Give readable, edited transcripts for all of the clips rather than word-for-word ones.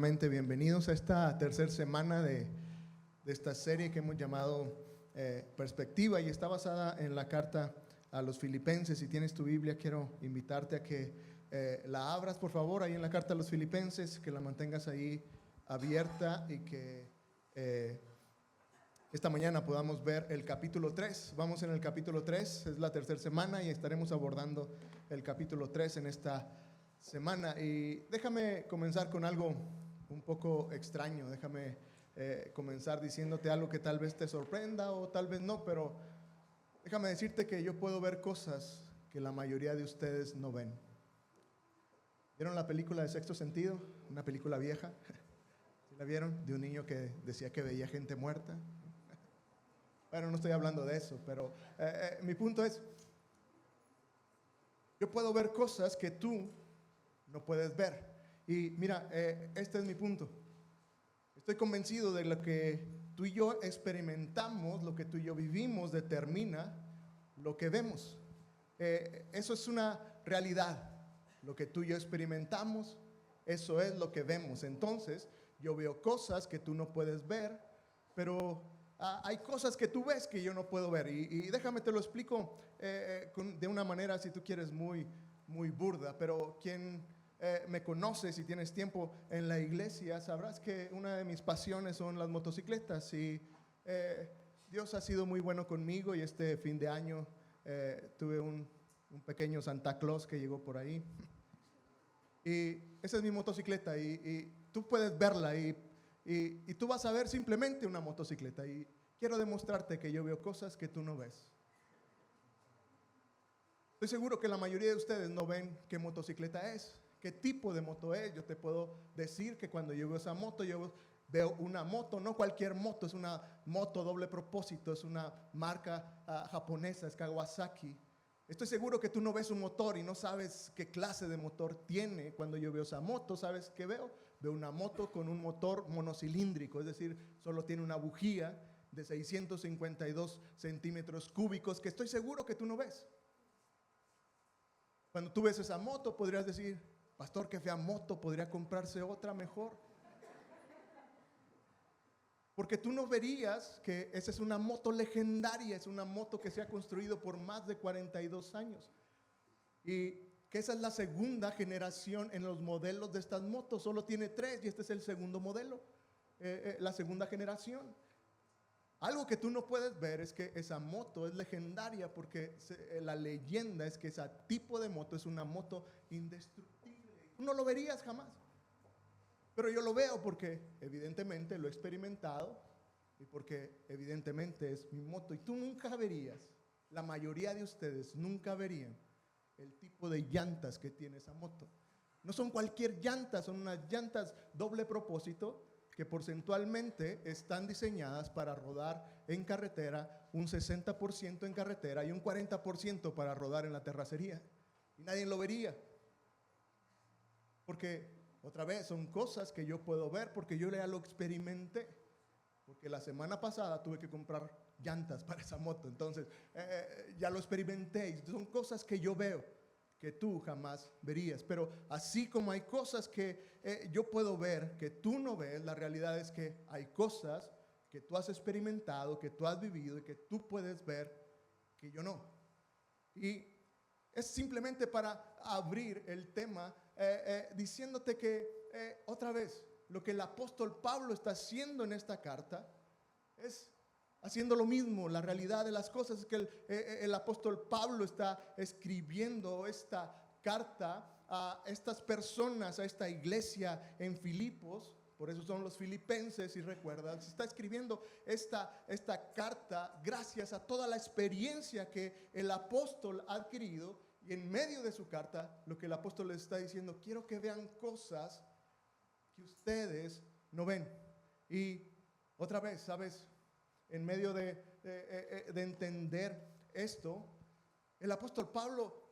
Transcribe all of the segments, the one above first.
nuevamente bienvenidos a esta tercera semana de esta serie que hemos llamado Perspectiva, y está basada en la carta a los Filipenses. Si tienes tu Biblia, quiero invitarte a que la abras, por favor, ahí en la carta a los Filipenses, que la mantengas ahí abierta y que esta mañana podamos ver el capítulo 3. Vamos en el capítulo 3, es la tercera semana y estaremos abordando el capítulo 3 en esta semana. Y déjame comenzar con algo un poco extraño. Déjame comenzar diciéndote algo que tal vez te sorprenda o tal vez no, pero déjame decirte que yo puedo ver cosas que la mayoría de ustedes no ven. ¿Vieron la película de Sexto Sentido? Una película vieja. ¿Sí la vieron? De un niño que decía que veía gente muerta. Bueno, no estoy hablando de eso, pero mi punto es, yo puedo ver cosas que tú no puedes ver. Y mira, este es mi punto. Estoy convencido de lo que tú y yo experimentamos, lo que tú y yo vivimos, determina lo que vemos. Eso es una realidad. Lo que tú y yo experimentamos, eso es lo que vemos. Entonces, yo veo cosas que tú no puedes ver, pero hay cosas que tú ves que yo no puedo ver. Y déjame te lo explico de una manera, si tú quieres, muy burda. Pero quien me conoce, si tienes tiempo en la iglesia, sabrás que una de mis pasiones son las motocicletas. Y Dios ha sido muy bueno conmigo, y este fin de año tuve un pequeño Santa Claus que llegó por ahí. Y esa es mi motocicleta, y tú puedes verla y tú vas a ver simplemente una motocicleta, y quiero demostrarte que yo veo cosas que tú no ves. Estoy seguro que la mayoría de ustedes no ven qué motocicleta es, qué tipo de moto es. Yo te puedo decir que cuando yo veo esa moto, yo veo una moto, no cualquier moto, es una moto doble propósito, es una marca japonesa, es Kawasaki. Estoy seguro que tú no ves un motor y no sabes qué clase de motor tiene. Cuando yo veo esa moto, ¿sabes qué veo? Veo una moto con un motor monocilíndrico, es decir, solo tiene una bujía de 652 centímetros cúbicos que estoy seguro que tú no ves. Cuando tú ves esa moto, podrías decir, pastor, qué fea moto, podría comprarse otra mejor. Porque tú no verías que esa es una moto legendaria, es una moto que se ha construido por más de 42 años. Y que esa es la segunda generación en los modelos de estas motos. Solo tiene 3 y este es el segundo modelo, la segunda generación. Algo que tú no puedes ver es que esa moto es legendaria porque la leyenda es que ese tipo de moto es una moto indestructible. Tú no lo verías jamás. Pero yo lo veo porque evidentemente lo he experimentado y porque evidentemente es mi moto. Y tú nunca verías, la mayoría de ustedes nunca verían el tipo de llantas que tiene esa moto. No son cualquier llanta, son unas llantas doble propósito que porcentualmente están diseñadas para rodar en carretera, un 60% en carretera y un 40% para rodar en la terracería. Y nadie lo vería. Porque otra vez, son cosas que yo puedo ver porque yo ya lo experimenté. Porque la semana pasada tuve que comprar llantas para esa moto. Entonces, ya lo experimenté. Y son cosas que yo veo que tú jamás verías. Pero así como hay cosas que yo puedo ver que tú no ves, la realidad es que hay cosas que tú has experimentado, que tú has vivido y que tú puedes ver que yo no. Y es simplemente para abrir el tema diciéndote que otra vez lo que el apóstol Pablo está haciendo en esta carta es haciendo lo mismo. La realidad de las cosas es que el apóstol Pablo está escribiendo esta carta a estas personas, a esta iglesia en Filipos. Por eso son los filipenses, si recuerdan. Se está escribiendo esta carta gracias a toda la experiencia que el apóstol ha adquirido. Y en medio de su carta, lo que el apóstol les está diciendo, quiero que vean cosas que ustedes no ven. Y otra vez, ¿sabes? En medio de entender esto, el apóstol Pablo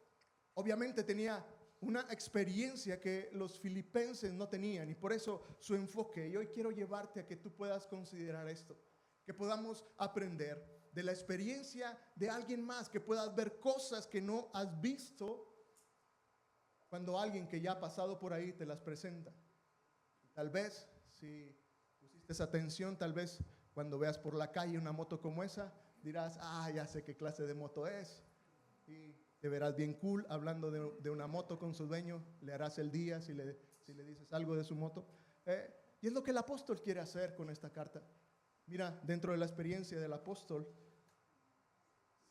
obviamente tenía una experiencia que los filipenses no tenían, y por eso su enfoque. Y hoy quiero llevarte a que tú puedas considerar esto, que podamos aprender de la experiencia de alguien más, que puedas ver cosas que no has visto cuando alguien que ya ha pasado por ahí te las presenta. Tal vez, si pusiste esa atención, tal vez cuando veas por la calle una moto como esa, dirás, ya sé qué clase de moto es. Y te verás bien cool hablando de una moto con su dueño, le harás el día si le dices algo de su moto. Y es lo que el apóstol quiere hacer con esta carta. Mira, dentro de la experiencia del apóstol,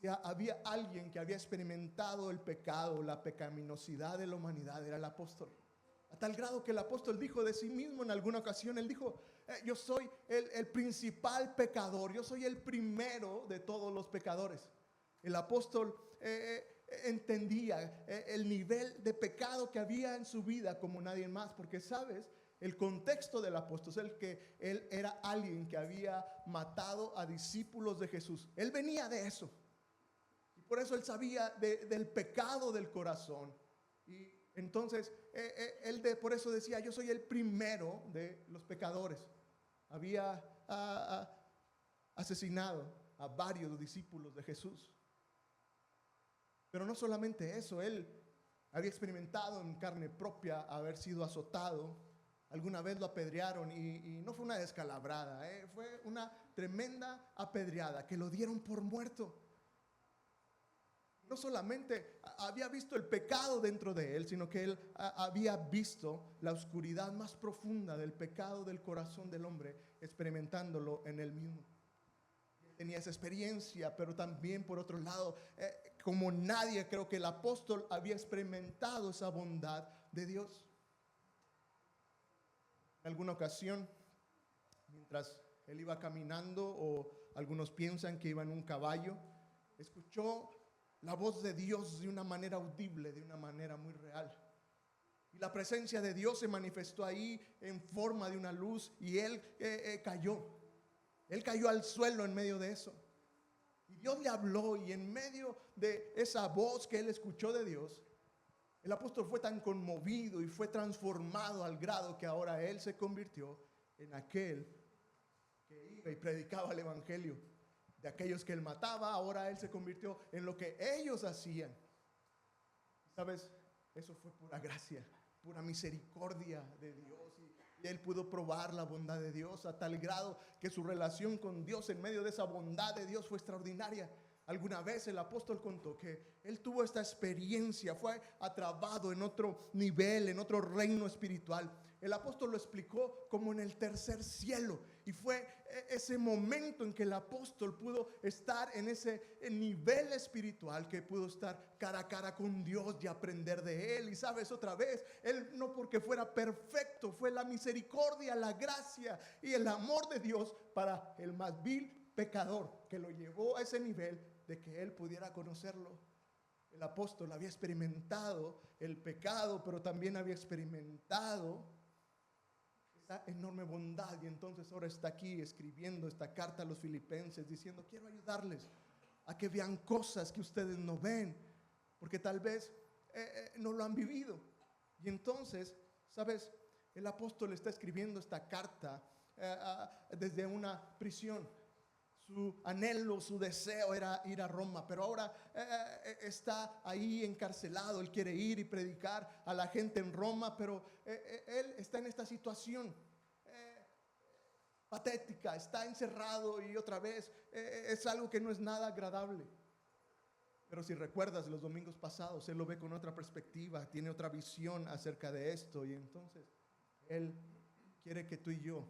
ya había alguien que había experimentado el pecado, la pecaminosidad de la humanidad, era el apóstol. A tal grado que el apóstol dijo de sí mismo en alguna ocasión, él dijo, yo soy el principal pecador, yo soy el primero de todos los pecadores. El apóstol entendía el nivel de pecado que había en su vida como nadie más, porque sabes, el contexto del apóstol es el que él era alguien que había matado a discípulos de Jesús. Él venía de eso. Y por eso él sabía del pecado del corazón. Y entonces, por eso decía, yo soy el primero de los pecadores. Había asesinado a varios discípulos de Jesús. Pero no solamente eso, él había experimentado en carne propia haber sido azotado. Alguna vez lo apedrearon y no fue una descalabrada, fue una tremenda apedreada que lo dieron por muerto. No solamente había visto el pecado dentro de él, sino que él había visto la oscuridad más profunda del pecado del corazón del hombre, experimentándolo en él mismo. Tenía esa experiencia, pero también por otro lado, como nadie, creo que el apóstol había experimentado esa bondad de Dios. En alguna ocasión, mientras él iba caminando, o algunos piensan que iba en un caballo, escuchó la voz de Dios de una manera audible, de una manera muy real. Y la presencia de Dios se manifestó ahí en forma de una luz y él cayó. Él cayó al suelo en medio de eso. Y Dios le habló, y en medio de esa voz que él escuchó de Dios, el apóstol fue tan conmovido y fue transformado al grado que ahora él se convirtió en aquel que iba y predicaba el evangelio. De aquellos que él mataba, ahora él se convirtió en lo que ellos hacían. ¿Sabes? Eso fue pura gracia, pura misericordia de Dios. Y él pudo probar la bondad de Dios a tal grado que su relación con Dios en medio de esa bondad de Dios fue extraordinaria. Alguna vez el apóstol contó que él tuvo esta experiencia, fue atrapado en otro nivel, en otro reino espiritual. El apóstol lo explicó como en el tercer cielo, y fue ese momento en que el apóstol pudo estar en ese nivel espiritual, que pudo estar cara a cara con Dios y aprender de él. Y sabes, otra vez, él no porque fuera perfecto, fue la misericordia, la gracia y el amor de Dios para el más vil pecador, que lo llevó a ese nivel de que él pudiera conocerlo. El apóstol había experimentado el pecado, pero también había experimentado esa enorme bondad, y entonces ahora está aquí escribiendo esta carta a los filipenses diciendo, quiero ayudarles a que vean cosas que ustedes no ven, porque tal vez no lo han vivido. Y entonces, ¿sabes? El apóstol está escribiendo esta carta desde una prisión. Su anhelo, su deseo era ir a Roma, pero ahora está ahí encarcelado. Él quiere ir y predicar a la gente en Roma, pero él está en esta situación patética, está encerrado, y otra vez es algo que no es nada agradable. Pero si recuerdas los domingos pasados, él lo ve con otra perspectiva, tiene otra visión acerca de esto, y entonces él quiere que tú y yo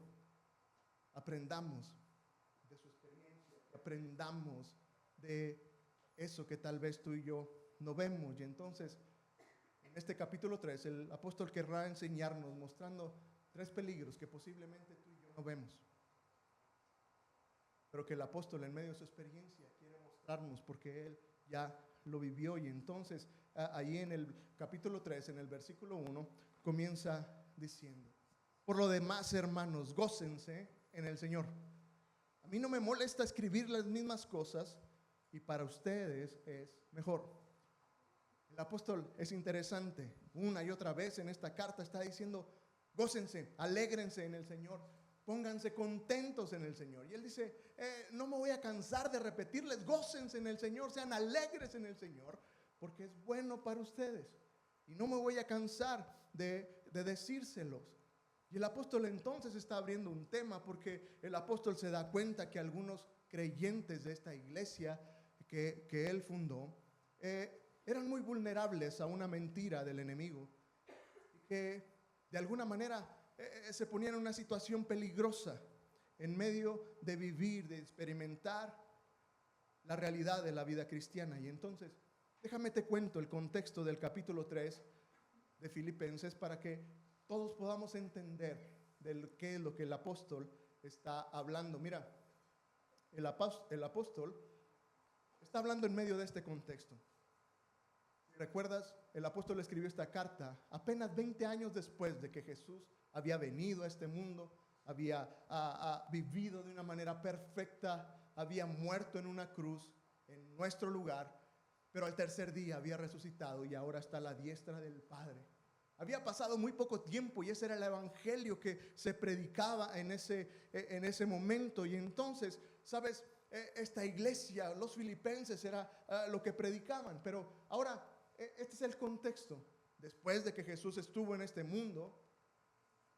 aprendamos de su experiencia, aprendamos de eso que tal vez tú y yo no vemos. Y entonces, en este capítulo 3, el apóstol querrá enseñarnos, mostrando 3 peligros que posiblemente tú y yo no vemos, pero que el apóstol en medio de su experiencia quiere mostrarnos, porque él ya lo vivió. Y entonces, ahí en el capítulo 3, en el versículo 1, comienza diciendo, por lo demás, hermanos, gócense en el Señor. A mí no me molesta escribir las mismas cosas, y para ustedes es mejor. El apóstol, es interesante, una y otra vez en esta carta está diciendo, gócense, alégrense en el Señor, pónganse contentos en el Señor. Y él dice, no me voy a cansar de repetirles, gócense en el Señor, sean alegres en el Señor, porque es bueno para ustedes. Y no me voy a cansar de decírselos. Y el apóstol entonces está abriendo un tema porque el apóstol se da cuenta que algunos creyentes de esta iglesia que él fundó eran muy vulnerables a una mentira del enemigo, que de alguna manera se ponían en una situación peligrosa en medio de vivir, de experimentar la realidad de la vida cristiana. Y entonces, déjame te cuento el contexto del capítulo 3 de Filipenses para que todos podamos entender de qué es lo que el apóstol está hablando. Mira, el apóstol está hablando en medio de este contexto. ¿Recuerdas? El apóstol escribió esta carta apenas 20 años después de que Jesús había venido a este mundo, había vivido de una manera perfecta, había muerto en una cruz en nuestro lugar, pero al tercer día había resucitado y ahora está a la diestra del Padre. Había pasado muy poco tiempo y ese era el evangelio que se predicaba en ese momento. Y entonces, ¿sabes? Esta iglesia, los filipenses, era lo que predicaban. Pero ahora, este es el contexto. Después de que Jesús estuvo en este mundo,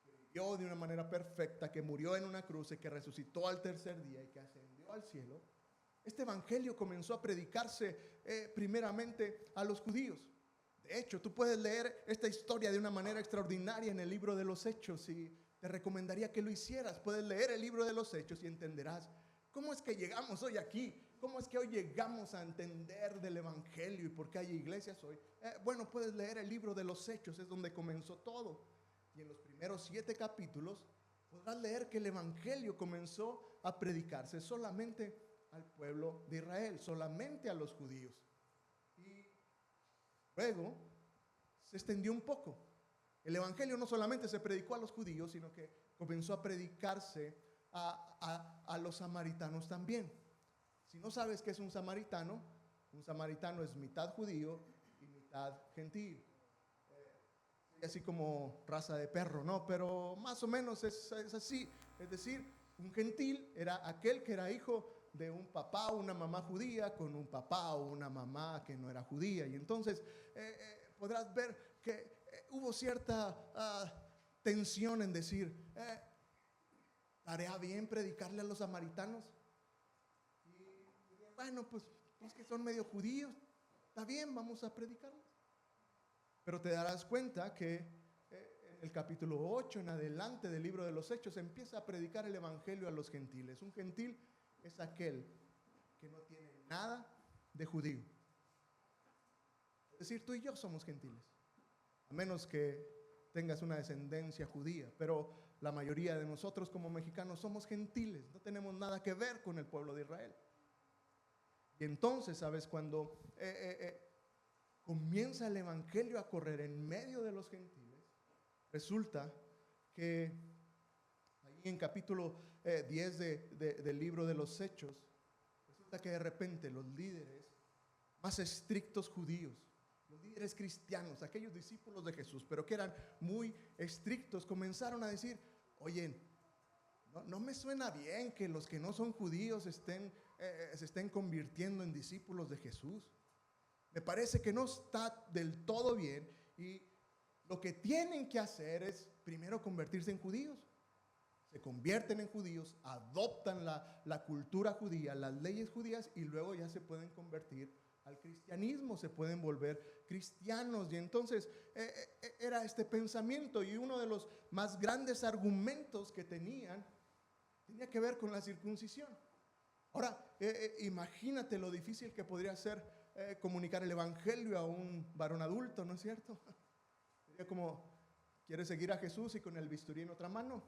que vivió de una manera perfecta, que murió en una cruz y que resucitó al tercer día y que ascendió al cielo, este evangelio comenzó a predicarse primeramente a los judíos. De hecho, tú puedes leer esta historia de una manera extraordinaria en el libro de los Hechos y te recomendaría que lo hicieras. Puedes leer el libro de los Hechos y entenderás cómo es que llegamos hoy aquí, cómo es que hoy llegamos a entender del evangelio y por qué hay iglesias hoy. Bueno, puedes leer el libro de los Hechos, es donde comenzó todo. Y en los primeros 7 capítulos podrás leer que el evangelio comenzó a predicarse solamente al pueblo de Israel, solamente a los judíos. Luego se extendió un poco. El evangelio no solamente se predicó a los judíos, sino que comenzó a predicarse a los samaritanos también. Si no sabes qué es un samaritano es mitad judío y mitad gentil. Así como raza de perro, ¿no? Pero más o menos es así. Es decir, un gentil era aquel que era hijo de un papá o una mamá judía con un papá o una mamá que no era judía. Y entonces podrás ver que hubo cierta tensión en decir, ¿estaría bien predicarle a los samaritanos? Y bueno, pues que son medio judíos, está bien, vamos a predicarles. Pero te darás cuenta que en el capítulo 8 en adelante del libro de los Hechos empieza a predicar el evangelio a los gentiles. Un gentil es aquel que no tiene nada de judío. Es decir, tú y yo somos gentiles, a menos que tengas una descendencia judía, pero la mayoría de nosotros como mexicanos somos gentiles, no tenemos nada que ver con el pueblo de Israel. Y entonces, ¿sabes? Cuando comienza el evangelio a correr en medio de los gentiles, resulta que ahí en capítulo 10 del libro de los Hechos, resulta que de repente los líderes más estrictos judíos, los líderes cristianos, aquellos discípulos de Jesús, pero que eran muy estrictos, comenzaron a decir, oye, no me suena bien que los que no son judíos se estén convirtiendo en discípulos de Jesús. Me parece que no está del todo bien y lo que tienen que hacer es primero convertirse en judíos. Se convierten en judíos, adoptan la cultura judía, las leyes judías y luego ya se pueden convertir al cristianismo, se pueden volver cristianos. Y entonces era este pensamiento y uno de los más grandes argumentos que tenía que ver con la circuncisión. Ahora, imagínate lo difícil que podría ser comunicar el evangelio a un varón adulto, ¿no es cierto? Sería como, ¿quieres seguir a Jesús y con el bisturí en otra mano?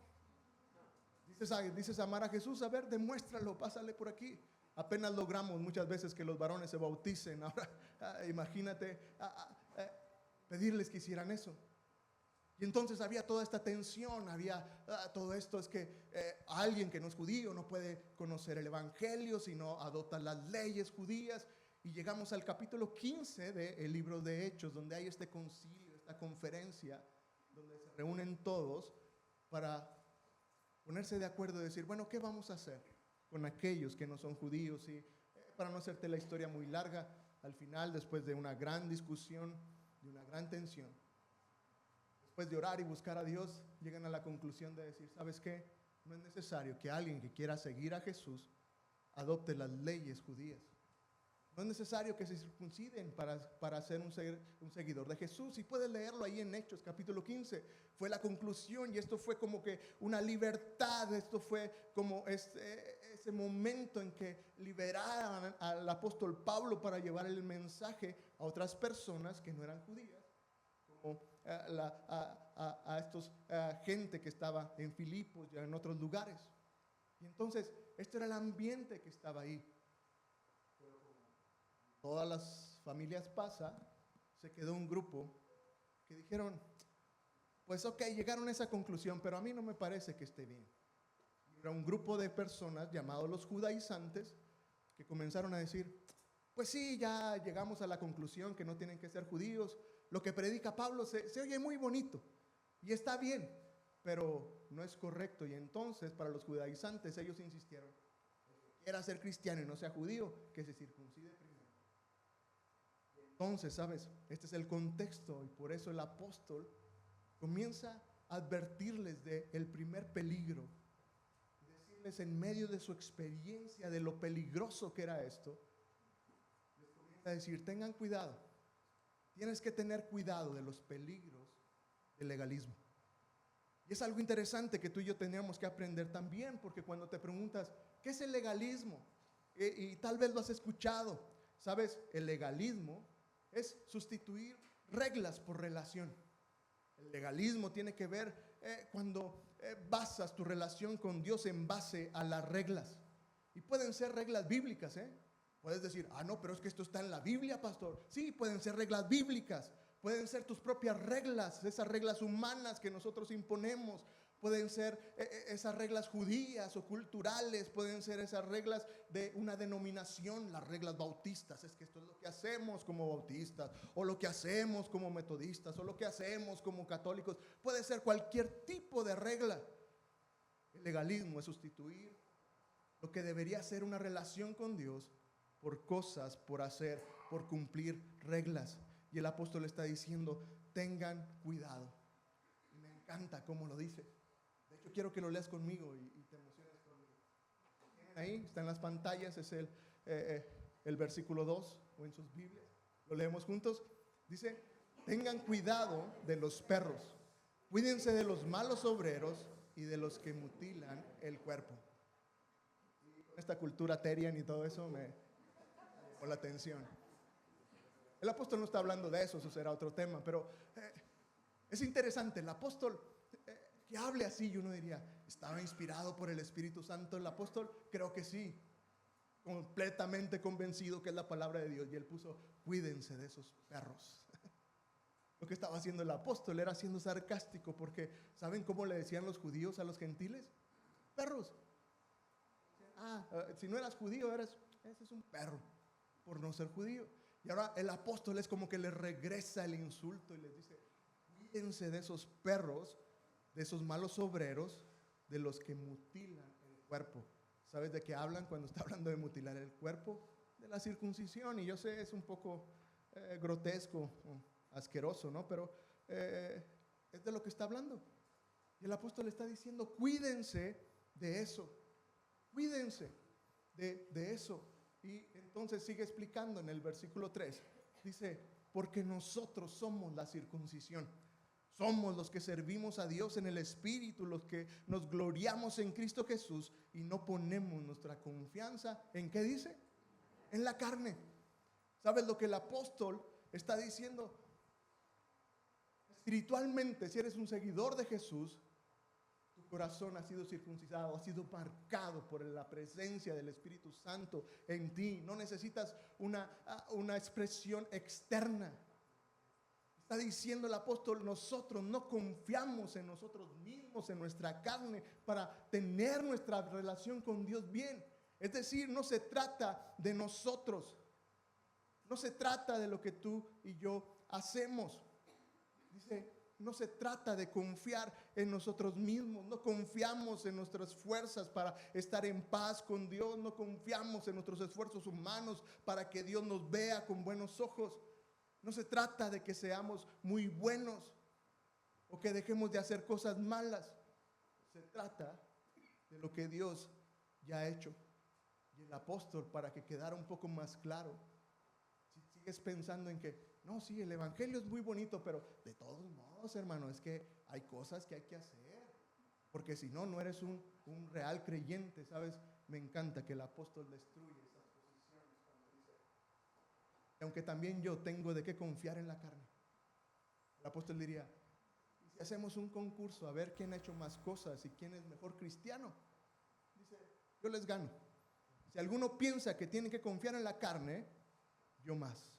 Dices amar a Jesús, a ver, demuéstralo, pásale por aquí. Apenas logramos muchas veces que los varones se bauticen. Ahora, imagínate pedirles que hicieran eso. Y entonces había toda esta tensión, había todo esto, es que alguien que no es judío no puede conocer el evangelio, sino adopta las leyes judías. Y llegamos al capítulo 15 del libro de Hechos, donde hay este concilio, esta conferencia, donde se reúnen todos para ponerse de acuerdo y decir, bueno, ¿qué vamos a hacer con aquellos que no son judíos? Y para no hacerte la historia muy larga, al final, después de una gran discusión, de una gran tensión, después de orar y buscar a Dios, llegan a la conclusión de decir, ¿sabes qué? No es necesario que alguien que quiera seguir a Jesús adopte las leyes judías. No es necesario que se circunciden para ser un seguidor de Jesús. Y puedes leerlo ahí en Hechos capítulo 15. Fue la conclusión y esto fue como que una libertad. Esto fue como ese momento en que liberaban al apóstol Pablo para llevar el mensaje a otras personas que no eran judías. Como a estos gente que estaba en Filipos y en otros lugares. Y entonces, este era el ambiente que estaba ahí. Todas las familias pasa, se quedó un grupo que dijeron, pues ok, llegaron a esa conclusión, pero a mí no me parece que esté bien. Era un grupo de personas llamados los judaizantes que comenzaron a decir, pues sí, ya llegamos a la conclusión que no tienen que ser judíos. Lo que predica Pablo se oye muy bonito y está bien, pero no es correcto. Y entonces para los judaizantes ellos insistieron, el que quiera ser cristiano y no sea judío, que se circuncide primero. Entonces, ¿sabes? Este es el contexto y por eso el apóstol comienza a advertirles del primer peligro, decirles en medio de su experiencia de lo peligroso que era esto, les comienza a decir, tengan cuidado, tienes que tener cuidado de los peligros del legalismo. Y es algo interesante que tú y yo tenemos que aprender también, porque cuando te preguntas, ¿qué es el legalismo? Y tal vez lo has escuchado, ¿sabes? El legalismo es sustituir reglas por relación. El legalismo tiene que ver cuando basas tu relación con Dios en base a las reglas. Y pueden ser reglas bíblicas, ¿eh? Puedes decir, no, pero es que esto está en la Biblia, pastor. Sí, pueden ser reglas bíblicas. Pueden ser tus propias reglas, esas reglas humanas que nosotros imponemos. Pueden ser esas reglas judías o culturales, pueden ser esas reglas de una denominación, las reglas bautistas. Es que esto es lo que hacemos como bautistas, o lo que hacemos como metodistas, o lo que hacemos como católicos. Puede ser cualquier tipo de regla. El legalismo es sustituir lo que debería ser una relación con Dios por cosas, por hacer, por cumplir reglas. Y el apóstol está diciendo, tengan cuidado. Y me encanta cómo lo dice. De hecho, quiero que lo leas conmigo y te emociones conmigo. Ahí está en las pantallas, es el versículo 2 o en sus Biblias. Lo leemos juntos. Dice, tengan cuidado de los perros. Cuídense de los malos obreros y de los que mutilan el cuerpo. Y con esta cultura terian y todo eso me llamó la atención. El apóstol no está hablando de eso será otro tema, pero es interesante. El apóstol que hable así, y uno diría, ¿estaba inspirado por el Espíritu Santo el apóstol? Creo que sí, completamente convencido que es la palabra de Dios. Y él puso, cuídense de esos perros. Lo que estaba haciendo el apóstol era siendo sarcástico, porque ¿saben cómo le decían los judíos a los gentiles? Perros. Si no eras judío, ese es un perro, por no ser judío. Y ahora el apóstol es como que le regresa el insulto y les dice, cuídense de esos perros, de esos malos obreros, de los que mutilan el cuerpo. ¿Sabes de qué hablan cuando está hablando de mutilar el cuerpo? De la circuncisión. Y yo sé, es un poco grotesco, asqueroso, ¿no? Pero es de lo que está hablando. Y el apóstol está diciendo, cuídense de eso. Cuídense de eso. Y entonces sigue explicando en el versículo 3. Dice, porque nosotros somos la circuncisión. Somos los que servimos a Dios en el Espíritu, los que nos gloriamos en Cristo Jesús y no ponemos nuestra confianza, ¿en qué dice? En la carne. ¿Sabes lo que el apóstol está diciendo? Espiritualmente, si eres un seguidor de Jesús, tu corazón ha sido circuncidado, ha sido marcado por la presencia del Espíritu Santo en ti. No necesitas una expresión externa. Está diciendo el apóstol, nosotros no confiamos en nosotros mismos, en nuestra carne, para tener nuestra relación con Dios bien. Es decir, no se trata de nosotros. No se trata de lo que tú y yo hacemos. Dice, no se trata de confiar en nosotros mismos. No confiamos en nuestras fuerzas para estar en paz con Dios. No confiamos en nuestros esfuerzos humanos para que Dios nos vea con buenos ojos. No se trata de que seamos muy buenos o que dejemos de hacer cosas malas. Se trata de lo que Dios ya ha hecho. Y el apóstol, para que quedara un poco más claro, si sigues pensando en que, no, sí, el evangelio es muy bonito, pero de todos modos, hermano, es que hay cosas que hay que hacer, porque si no, no eres un real creyente, ¿sabes? Me encanta que el apóstol destruye esas posiciones cuando dice, aunque también yo tengo de qué confiar en la carne. El apóstol diría, ¿y si hacemos un concurso a ver quién ha hecho más cosas y quién es mejor cristiano? Dice, yo les gano. Si alguno piensa que tiene que confiar en la carne, yo más.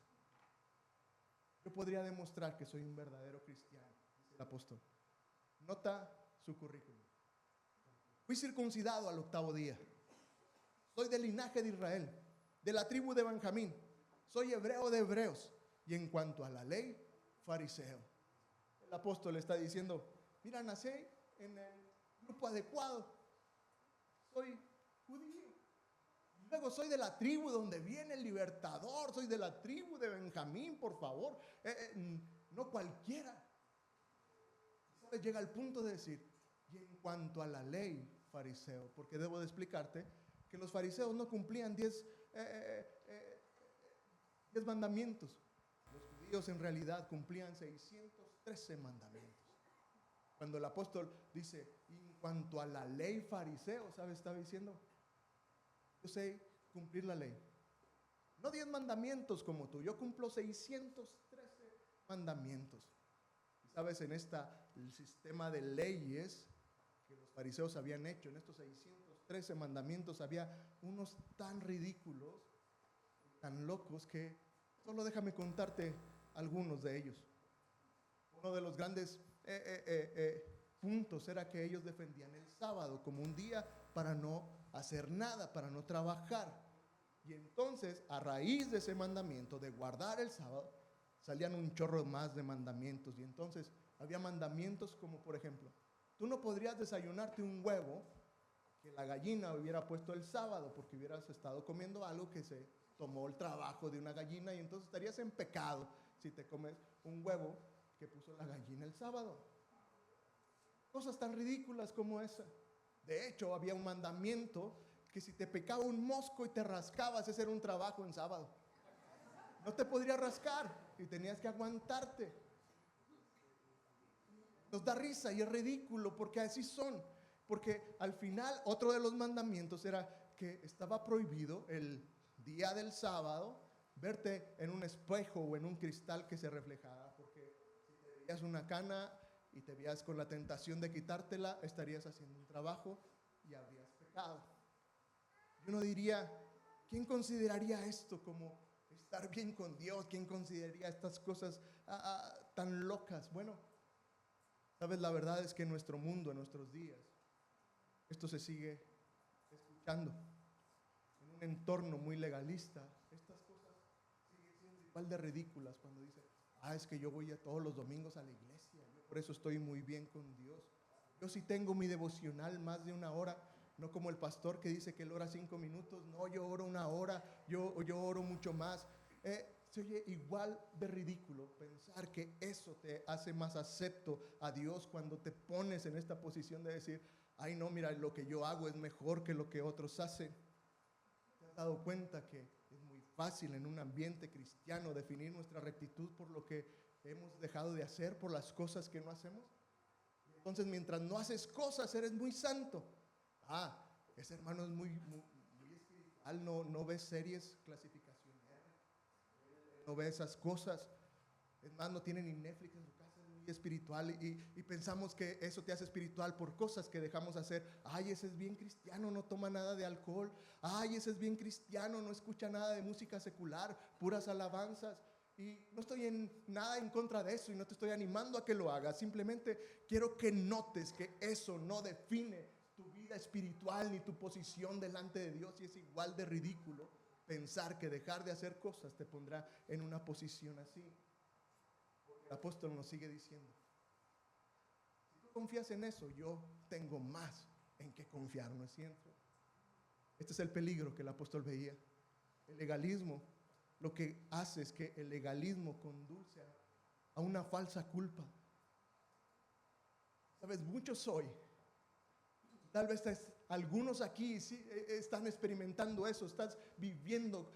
Yo podría demostrar que soy un verdadero cristiano, dice el apóstol. Nota su currículum. Fui circuncidado al 8º día. Soy del linaje de Israel, de la tribu de Benjamín. Soy hebreo de hebreos. Y en cuanto a la ley, fariseo. El apóstol está diciendo, mira, nací en el grupo adecuado. Soy judío. Luego soy de la tribu donde viene el libertador. Soy de la tribu de Benjamín, por favor. No cualquiera. ¿Sabes? Llega al punto de decir, y en cuanto a la ley, fariseo. Porque debo de explicarte que los fariseos no cumplían 10 mandamientos. Los judíos en realidad cumplían 613 mandamientos. Cuando el apóstol dice, en cuanto a la ley, fariseo, ¿sabes? Estaba diciendo, yo sé cumplir la ley. No 10 mandamientos como tú, yo cumplo 613 mandamientos. Y sabes, en el sistema de leyes que los fariseos habían hecho, en estos 613 mandamientos había unos tan ridículos, tan locos, que solo déjame contarte algunos de ellos. Uno de los grandes puntos era que ellos defendían el sábado como un día para no hacer nada, para no trabajar. Y entonces, a raíz de ese mandamiento de guardar el sábado, salían un chorro más de mandamientos. Y entonces había mandamientos como, por ejemplo, tú no podrías desayunarte un huevo que la gallina hubiera puesto el sábado, porque hubieras estado comiendo algo que se tomó el trabajo de una gallina, y entonces estarías en pecado si te comes un huevo que puso la gallina el sábado. Cosas tan ridículas como esa. De hecho, había un mandamiento que si te picaba un mosco y te rascabas, ese era un trabajo en sábado. No te podrías rascar y tenías que aguantarte. Nos da risa y es ridículo porque así son. Porque al final otro de los mandamientos era que estaba prohibido el día del sábado verte en un espejo o en un cristal que se reflejara. Porque si te veías una cana y te veías con la tentación de quitártela, estarías haciendo un trabajo y habrías pecado. Y uno diría, ¿quién consideraría esto como estar bien con Dios? ¿Quién consideraría estas cosas tan locas? Bueno, sabes, la verdad es que en nuestro mundo, en nuestros días, esto se sigue escuchando. En un entorno muy legalista, estas cosas siguen siendo igual de ridículas cuando dicen, es que yo voy todos los domingos a la iglesia, yo por eso estoy muy bien con Dios. Yo sí tengo mi devocional más de 1 hora, no como el pastor que dice que él ora 5 minutos, no, yo oro 1 hora, yo oro mucho más. Se oye igual de ridículo pensar que eso te hace más acepto a Dios cuando te pones en esta posición de decir, ay no, mira, lo que yo hago es mejor que lo que otros hacen. ¿Te has dado cuenta que es muy fácil en un ambiente cristiano definir nuestra rectitud por lo que hemos dejado de hacer, por las cosas que no hacemos? Entonces, mientras no haces cosas, eres muy santo. Ese hermano es muy espiritual, no ves series clasificación R, no ve esas cosas. Es más, no tiene ni Netflix en su casa, es muy espiritual y pensamos que eso te hace espiritual por cosas que dejamos hacer. Ese es bien cristiano, no toma nada de alcohol. Ese es bien cristiano, no escucha nada de música secular, puras alabanzas. Y no estoy nada en contra de eso y no te estoy animando a que lo hagas. Simplemente quiero que notes que eso no define tu vida espiritual ni tu posición delante de Dios, y es igual de ridículo pensar que dejar de hacer cosas te pondrá en una posición así. El apóstol nos sigue diciendo, si tú confías en eso, yo tengo más en qué confiar, ¿no es cierto? Este es el peligro que el apóstol veía. El legalismo lo que hace es que el legalismo conduce a una falsa culpa. Sabes, muchos hoy, tal vez algunos aquí sí, están experimentando eso, estás viviendo,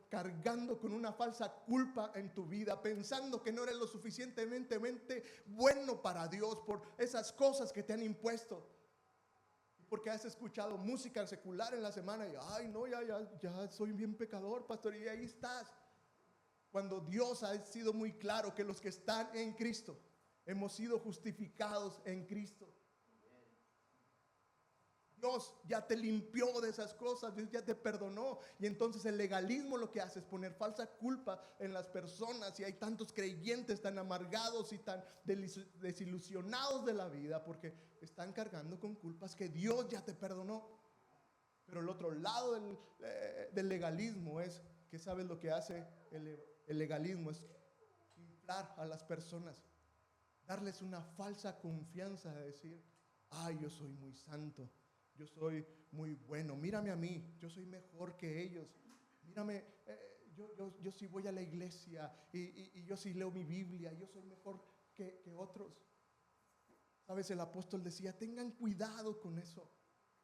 cargando con una falsa culpa en tu vida, pensando que no eres lo suficientemente bueno para Dios por esas cosas que te han impuesto. Porque has escuchado música secular en la semana y, ay, no, ya soy bien pecador, pastor, y ahí estás. Cuando Dios ha sido muy claro que los que están en Cristo, hemos sido justificados en Cristo. Dios ya te limpió de esas cosas, Dios ya te perdonó. Y entonces el legalismo lo que hace es poner falsa culpa en las personas. Y hay tantos creyentes tan amargados y tan desilusionados de la vida porque están cargando con culpas que Dios ya te perdonó. Pero el otro lado del legalismo es que sabes lo que hace el legalismo, es inflar a las personas, darles una falsa confianza de decir, ay, yo soy muy santo, yo soy muy bueno, mírame a mí, yo soy mejor que ellos, mírame, yo sí voy a la iglesia y yo sí leo mi Biblia, yo soy mejor que otros. Sabes, el apóstol decía, tengan cuidado con eso,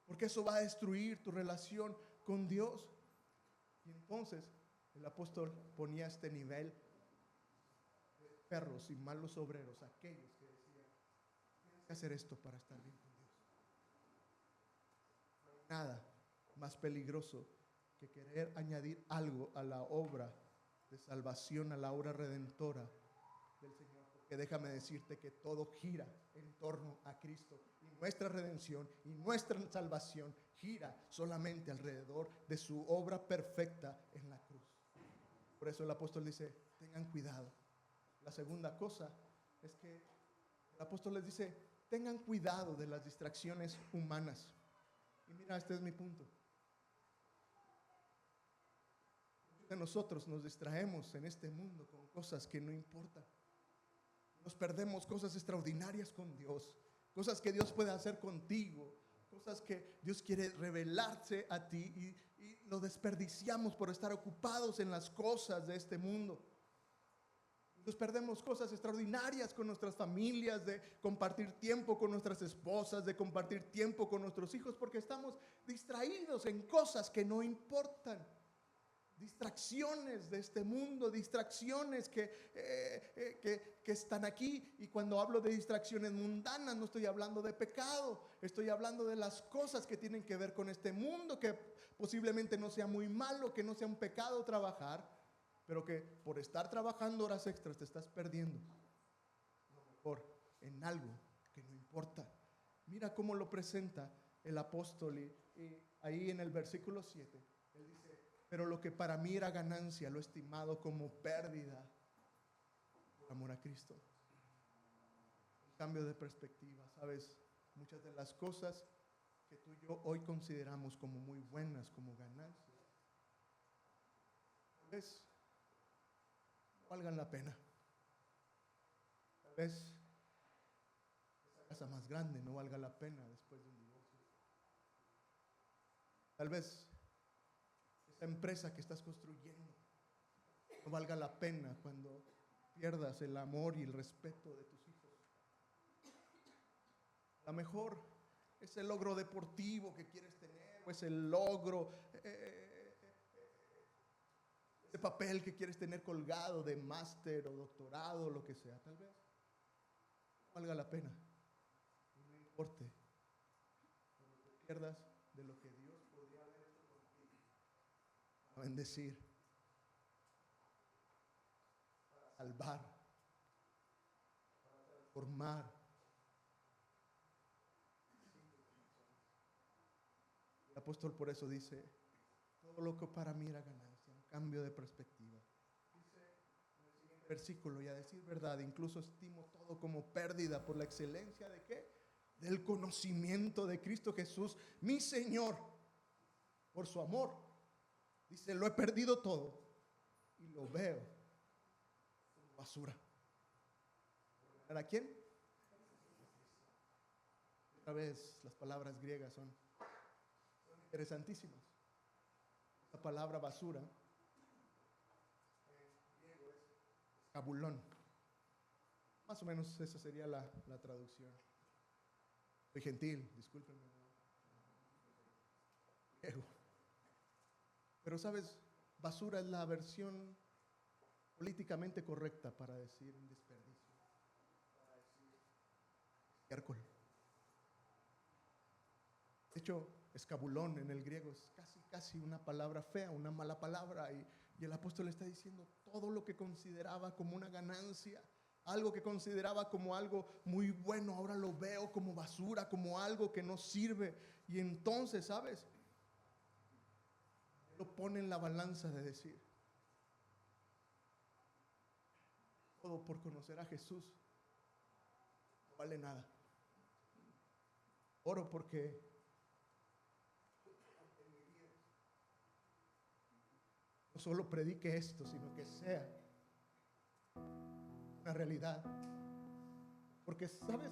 porque eso va a destruir tu relación con Dios. Y entonces el apóstol ponía este nivel de perros y malos obreros, aquellos que decían, tienes que hacer esto para estar bien con Dios. No hay nada más peligroso que querer añadir algo a la obra de salvación, a la obra redentora del Señor. Porque déjame decirte que todo gira en torno a Cristo. Y nuestra redención y nuestra salvación gira solamente alrededor de su obra perfecta en la cruz. Por eso el apóstol dice, tengan cuidado. La segunda cosa es que el apóstol les dice, tengan cuidado de las distracciones humanas. Y mira, este es mi punto. Muchos de nosotros nos distraemos en este mundo con cosas que no importan. Nos perdemos cosas extraordinarias con Dios, cosas que Dios puede hacer contigo, cosas que Dios quiere revelarse a ti y lo desperdiciamos por estar ocupados en las cosas de este mundo. Nos perdemos cosas extraordinarias con nuestras familias, de compartir tiempo con nuestras esposas, de compartir tiempo con nuestros hijos, porque estamos distraídos en cosas que no importan. Distracciones de este mundo, distracciones que están aquí. Y cuando hablo de distracciones mundanas, no estoy hablando de pecado, estoy hablando de las cosas que tienen que ver con este mundo, que posiblemente no sea muy malo, que no sea un pecado trabajar, pero que por estar trabajando horas extras te estás perdiendo lo mejor en algo que no importa. Mira cómo lo presenta el apóstol y ahí en el versículo 7, él dice, pero lo que para mí era ganancia, lo he estimado como pérdida por amor a Cristo. Un cambio de perspectiva, ¿sabes? Muchas de las cosas que tú y yo hoy consideramos como muy buenas, como ganancias, tal vez no valgan la pena. Tal vez esa casa más grande no valga la pena después de un divorcio. Tal vez esa empresa que estás construyendo no valga la pena cuando pierdas el amor y el respeto de tus hijos. A lo mejor ese logro deportivo que quieres tener, o ese logro, ese papel que quieres tener colgado de máster o doctorado, lo que sea, tal vez no valga la pena. Y no importe cuando te pierdas de lo que Dios podría haber hecho contigo, para bendecir, para salvar, para transformar. El apóstol por eso dice, todo lo que para mí era ganancia, un cambio de perspectiva. Dice en el siguiente versículo, y a decir verdad, incluso estimo todo como pérdida por la excelencia de ¿qué? Del conocimiento de Cristo Jesús, mi Señor, por su amor. Dice, lo he perdido todo y lo veo como basura. ¿Para quién? Otra vez, las palabras griegas son interesantísimas. La palabra basura en griego es cabulón. Más o menos esa sería la traducción. Soy gentil, discúlpenme. Pero sabes, basura es la versión políticamente correcta para decir un desperdicio, para decir estiércol. De hecho, escabulón en el griego es casi una palabra fea, una mala palabra, y el apóstol está diciendo todo lo que consideraba como una ganancia, algo que consideraba como algo muy bueno, ahora lo veo como basura, como algo que no sirve. Y entonces, ¿sabes? Lo pone en la balanza de decir, todo por conocer a Jesús no vale nada. Oro porque no solo predique esto, sino que sea una realidad. Porque, ¿sabes?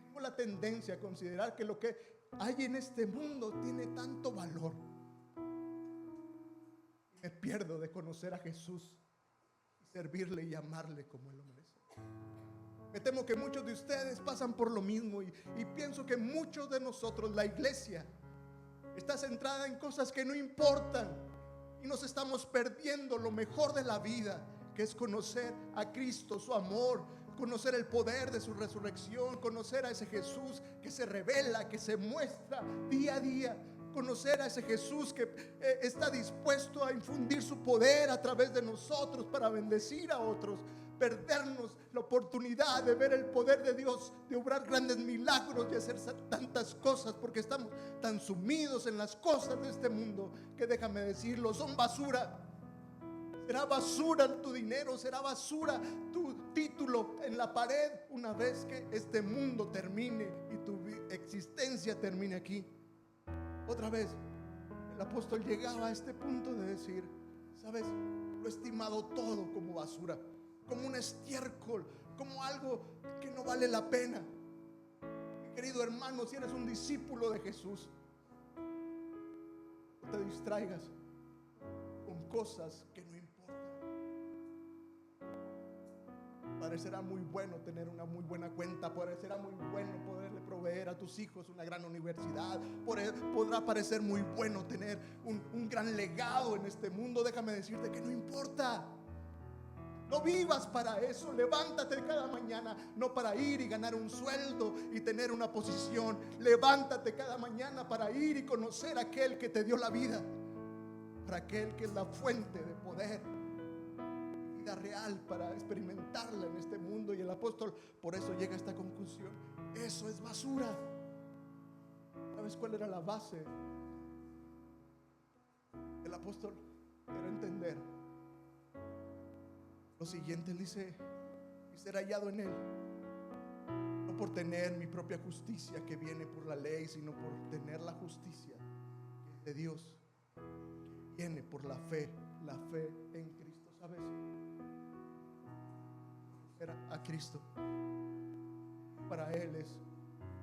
Tengo la tendencia a considerar que lo que hay en este mundo tiene tanto valor. Me pierdo de conocer a Jesús y servirle y amarle como Él lo merece. Me temo que muchos de ustedes pasan por lo mismo y pienso que muchos de nosotros, la iglesia, está centrada en cosas que no importan y nos estamos perdiendo lo mejor de la vida, que es conocer a Cristo, su amor, conocer el poder de su resurrección, conocer a ese Jesús que se revela, que se muestra día a día, conocer a ese Jesús que está dispuesto a infundir su poder a través de nosotros para bendecir a otros. Perdernos la oportunidad de ver el poder de Dios, de obrar grandes milagros y hacer tantas cosas, porque estamos tan sumidos en las cosas de este mundo que, déjame decirlo, son basura. Será basura tu dinero, será basura tu título en la pared una vez que este mundo termine y tu existencia termine aquí. Otra vez, el apóstol llegaba a este punto de decir, ¿sabes? Lo he estimado todo como basura, como un estiércol, como algo que no vale la pena. Mi querido hermano, si eres un discípulo de Jesús, no te distraigas con cosas que no importan. Parecerá muy bueno tener una muy buena cuenta, parecerá muy bueno poderle proveer a tus hijos una gran universidad, podrá parecer muy bueno tener un gran legado en este mundo. Déjame decirte que no importa. No vivas para eso. Levántate cada mañana, no para ir y ganar un sueldo y tener una posición. Levántate cada mañana para ir y conocer a aquel que te dio la vida, para aquel que es la fuente de poder, vida real, para experimentarla en este mundo. Y el apóstol por eso llega a esta conclusión: eso es basura. ¿Sabes cuál era la base? El apóstol quiere entender lo siguiente. Él dice: y ser hallado en Él, no por tener mi propia justicia que viene por la ley, sino por tener la justicia que es de Dios, que viene por la fe en Cristo. ¿Sabes? Era a Cristo, para Él es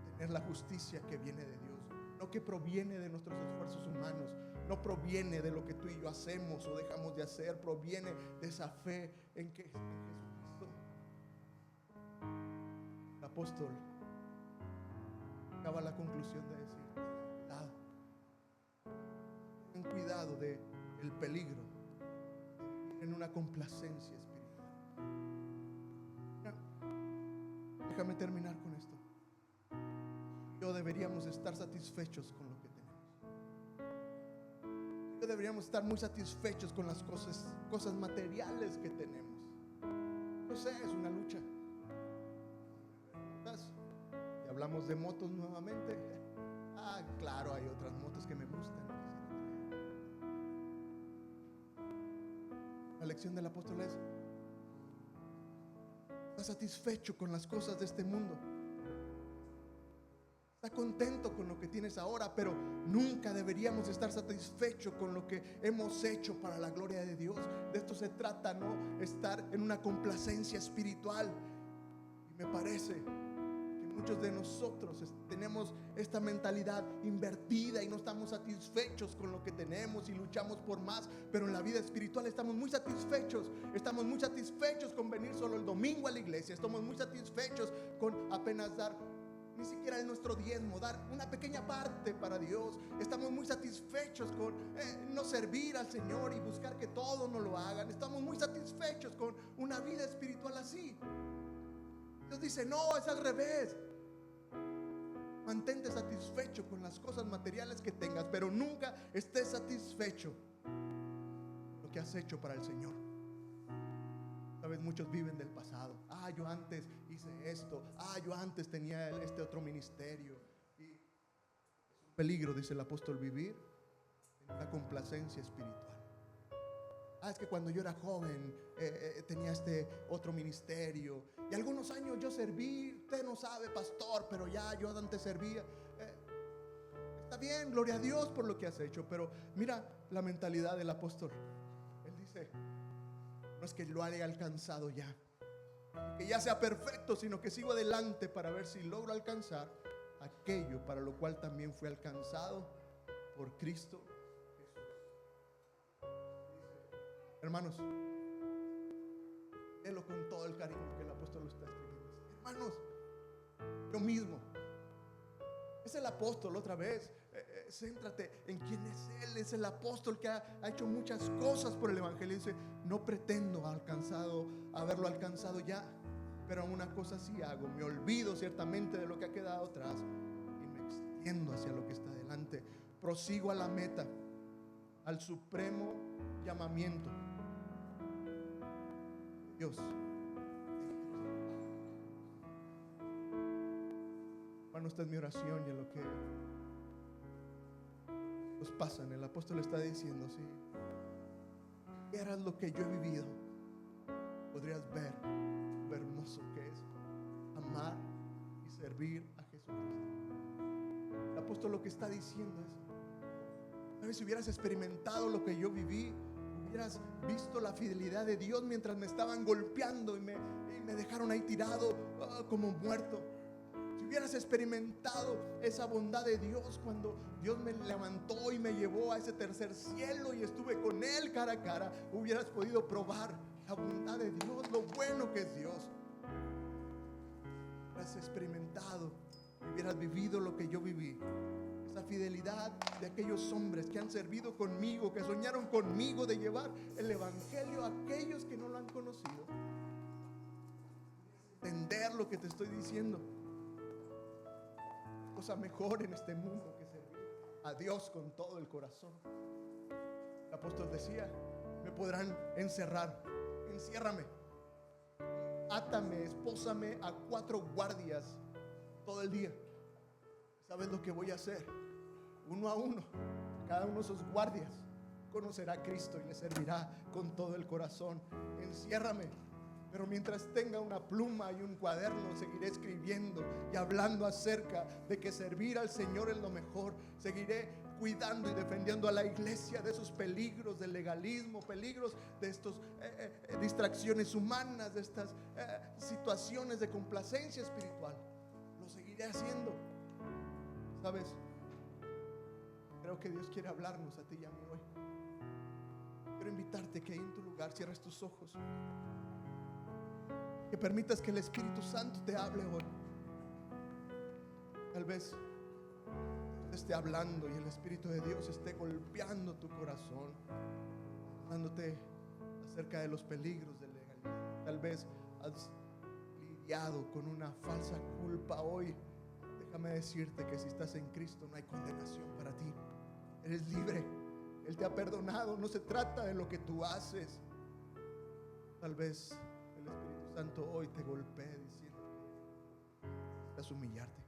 tener la justicia que viene de Dios, no que proviene de nuestros esfuerzos humanos, no proviene de lo que tú y yo hacemos o dejamos de hacer, proviene de esa fe en Jesucristo. El apóstol acaba la conclusión de decir: ten cuidado del peligro de vivir en una complacencia espiritual. Déjame terminar con esto. Yo deberíamos estar satisfechos con lo que tenemos. Yo deberíamos estar muy satisfechos con las cosas materiales que tenemos. No sé, es una lucha. Y hablamos de motos nuevamente. Claro, hay otras motos que me gustan. La lección del apóstol es: está satisfecho con las cosas de este mundo, está contento con lo que tienes ahora, pero nunca deberíamos estar satisfechos con lo que hemos hecho para la gloria de Dios. De esto se trata, ¿no? Estar en una complacencia espiritual. Y me parece que muchos de nosotros tenemos esta mentalidad invertida y no estamos satisfechos con lo que tenemos y luchamos por más. Pero en la vida espiritual estamos muy satisfechos con venir solo el domingo a la iglesia, estamos muy satisfechos con apenas dar ni siquiera en nuestro diezmo, dar una pequeña parte para Dios. Estamos muy satisfechos con no servir al Señor y buscar que todos nos lo hagan. Estamos muy satisfechos con una vida espiritual así. Dios dice, no, es al revés. Mantente satisfecho con las cosas materiales que tengas, pero nunca estés satisfecho con lo que has hecho para el Señor. Sabes, muchos viven del pasado. Yo antes hice esto. Yo antes tenía este otro ministerio. Y es un peligro, dice el apóstol, vivir en una complacencia espiritual. Es que cuando yo era joven tenía este otro ministerio y algunos años yo serví. Usted no sabe, pastor, pero ya yo antes servía. Está bien, gloria a Dios por lo que has hecho, pero mira la mentalidad del apóstol. Él dice, no es que lo haya alcanzado ya, que ya sea perfecto, sino que sigo adelante para ver si logro alcanzar aquello para lo cual también fue alcanzado por Cristo Jesús. Hermanos, léelo con todo el cariño que el apóstol lo está escribiendo. Hermanos, lo mismo. Es el apóstol otra vez. Céntrate en quién es él. Es el apóstol que ha hecho muchas cosas por el evangelio. Dice, no pretendo haberlo alcanzado ya, pero una cosa sí hago: me olvido ciertamente de lo que ha quedado atrás y me extiendo hacia lo que está delante. Prosigo a la meta, al supremo llamamiento. Dios. Bueno, esta es mi oración y en lo que nos pasan, el apóstol está diciendo, si vieras lo que yo he vivido, podrías ver lo hermoso que es amar y servir a Jesucristo. El apóstol lo que está diciendo es, ¿sabes? Si hubieras experimentado lo que yo viví, hubieras visto la fidelidad de Dios mientras me estaban golpeando y me dejaron ahí tirado como muerto. Si hubieras experimentado esa bondad de Dios cuando Dios me levantó y me llevó a ese tercer cielo y estuve con Él cara a cara, hubieras podido probar la bondad de Dios, lo bueno que es Dios. Hubieras experimentado, hubieras vivido lo que yo viví, esa fidelidad de aquellos hombres que han servido conmigo, que soñaron conmigo de llevar el evangelio a aquellos que no lo han conocido. Entender lo que te estoy diciendo. Cosa mejor en este mundo que servir a Dios con todo el corazón. El apóstol decía, me podrán encerrar, enciérrame, átame, espósame a 4 guardias todo el día. ¿Sabes lo que voy a hacer? Uno a uno, cada uno de esos guardias conocerá a Cristo y le servirá con todo el corazón. Enciérrame, pero mientras tenga una pluma y un cuaderno, seguiré escribiendo y hablando acerca de que servir al Señor es lo mejor. Seguiré cuidando y defendiendo a la iglesia de esos peligros del legalismo, peligros de estas distracciones humanas, de estas situaciones de complacencia espiritual. Lo seguiré haciendo. ¿Sabes? Creo que Dios quiere hablarnos a ti y a mí hoy. Quiero invitarte que ahí en tu lugar cierres tus ojos, que permitas que el Espíritu Santo te hable hoy. Tal vez te esté hablando y el Espíritu de Dios esté golpeando tu corazón, hablándote acerca de los peligros del legalismo. Tal vez has lidiado con una falsa culpa hoy. Déjame decirte que si estás en Cristo no hay condenación para ti. Eres libre. Él te ha perdonado. No se trata de lo que tú haces. Tal vez el Espíritu Santo hoy te golpee diciendo que necesitas humillarte.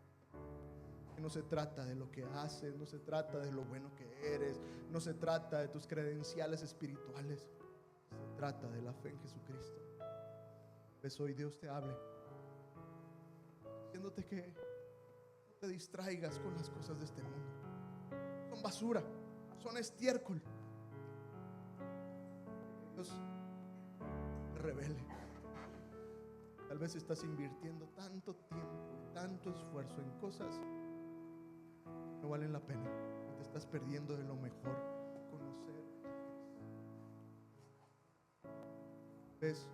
Que no se trata de lo que haces, no se trata de lo bueno que eres, no se trata de tus credenciales espirituales. Se trata de la fe en Jesucristo. Pues hoy Dios te hable, diciéndote que no te distraigas con las cosas de este mundo. Son basura, son estiércol. Dios te revele. Tal vez estás invirtiendo tanto tiempo, tanto esfuerzo en cosas que no valen la pena. Te estás perdiendo de lo mejor, conocer. ¿Ves?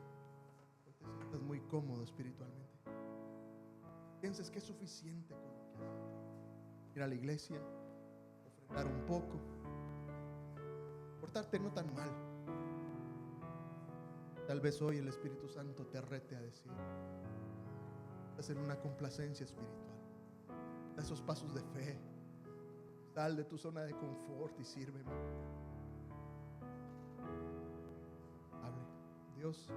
Te sientas muy cómodo espiritualmente. Piensas que es suficiente con ir a la iglesia, ofrendar un poco, portarte no tan mal. Tal vez hoy el Espíritu Santo te rete a decir, hacer una complacencia espiritual. Da esos pasos de fe. Sal de tu zona de confort y sírveme. Hable. Dios,